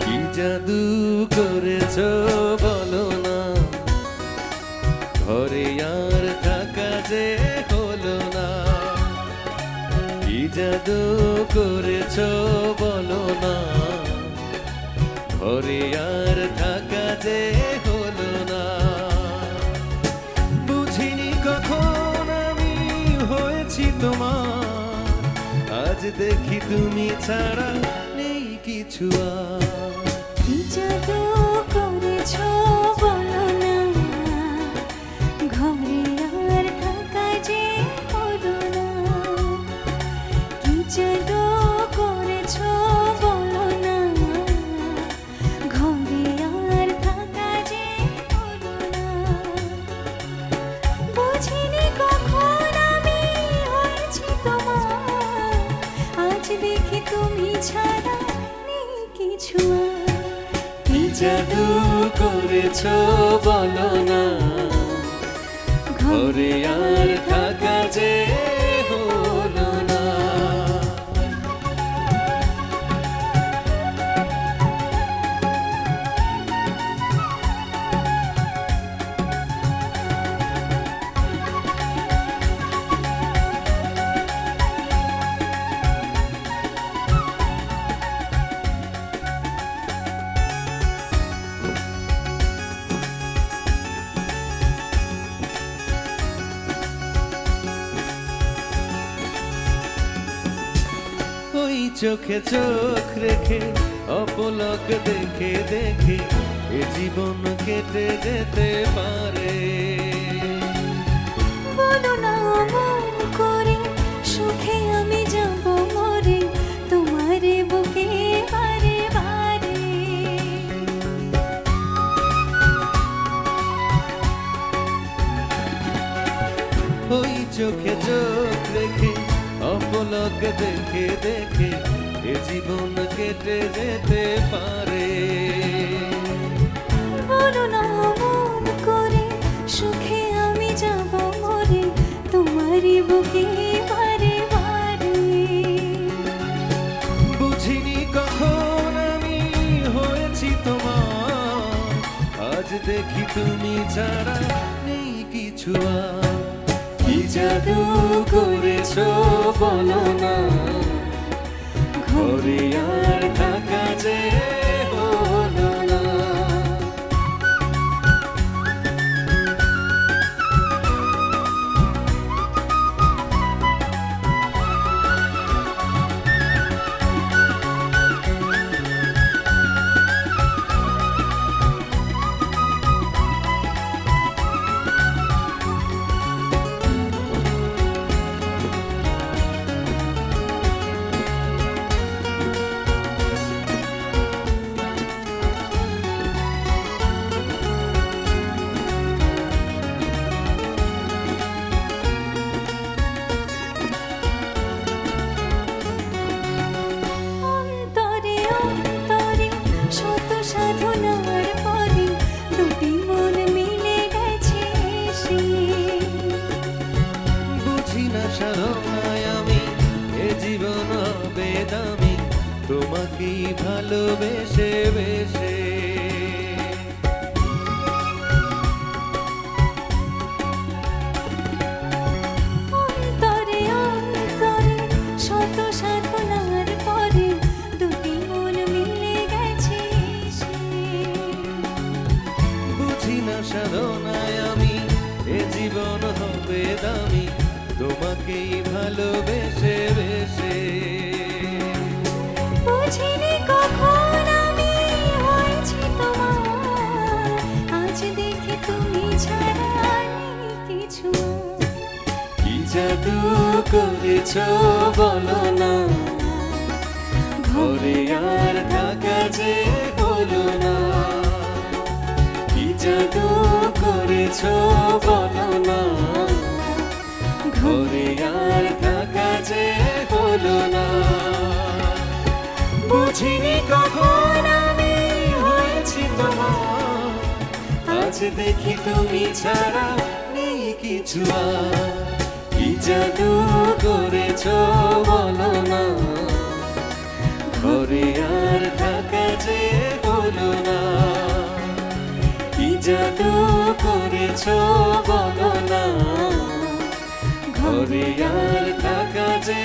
কি জাদু করেছো বলো না, ঘরে আর থাকা যে হলো না। কি জাদু করেছো বলো না, ঘরে আর থাকা যে হলো না। বুঝিনি কখন আমি হয়েছি তোমার, আজ দেখি তুমি ছাড়া নেই কিছু আর। কি জাদু করেছো বলো না, ঘরে আর থাকা যে হলো না। কি জাদু করেছো বলো না, ঘরে আর থাকা যে হলো না। বুঝিনি কখন আমি হয়েছি তোমার, আজ দেখি তুমি ছাড়া নেই কিছু আর। কি জাদু করেছো বলো না, ঘরে আর থাকা যে হলো না। ওই চোখে চোখ রেখে অপলক দেখে দেখে এ জীবন কেটে যেতে পারে। বলো না মন করে, সুখে আমি যাব মরে, তোমার বুকে বারে বারে। ওই চোখে চোখ রেখে অপলক দেখে দেখে এ জীবন কেটে যেতে পারে। বলো না মন করে, সুখে আমি যাব মরে, তোমার বুকে বারে বারে। বুঝিনি কখন আমি হয়েছি তোমার, আজ দেখি তুমি ছাড়া নেই কিছু আর। কি জাদু করেছো বলো না, ঘরে আর থাকা যে হলো না। অন্তরে অন্তরে শত সাধনার পরে দুটি মন মিলে গেছে সে। বুঝি না সাধনায় আমি এ জীবন হবে দামি, তোমাকেই ভালোবেসে বেসে। অন্তরে অন্তরে শত সাধনার পরে দুটি মন মিলে গেছে সে। বুঝি না সাধনায় আমি এ জীবন হবে দামি, তোমাকেই ভালোবেসে বেসে। বুঝিনি কখন আমি হয়েছি তোমার, আজ দেখি তুমি ছাড়া নেই কিছু। কি জাদু করেছো বলো না, ঘরে আর থাকা যে হলো না। কি জাদু করেছো বলো না, ঘরে আর থাকা যে হলো না। বুঝিনি কখন আমি হয়েছি তোমার, আজ দেখি তুমি ছাড়া নেই কিছু আর। কি জাদু করেছো বলো না, ঘরে আর থাকা যে জাদু করেছো বলো না, ঘরে আর থাকা যে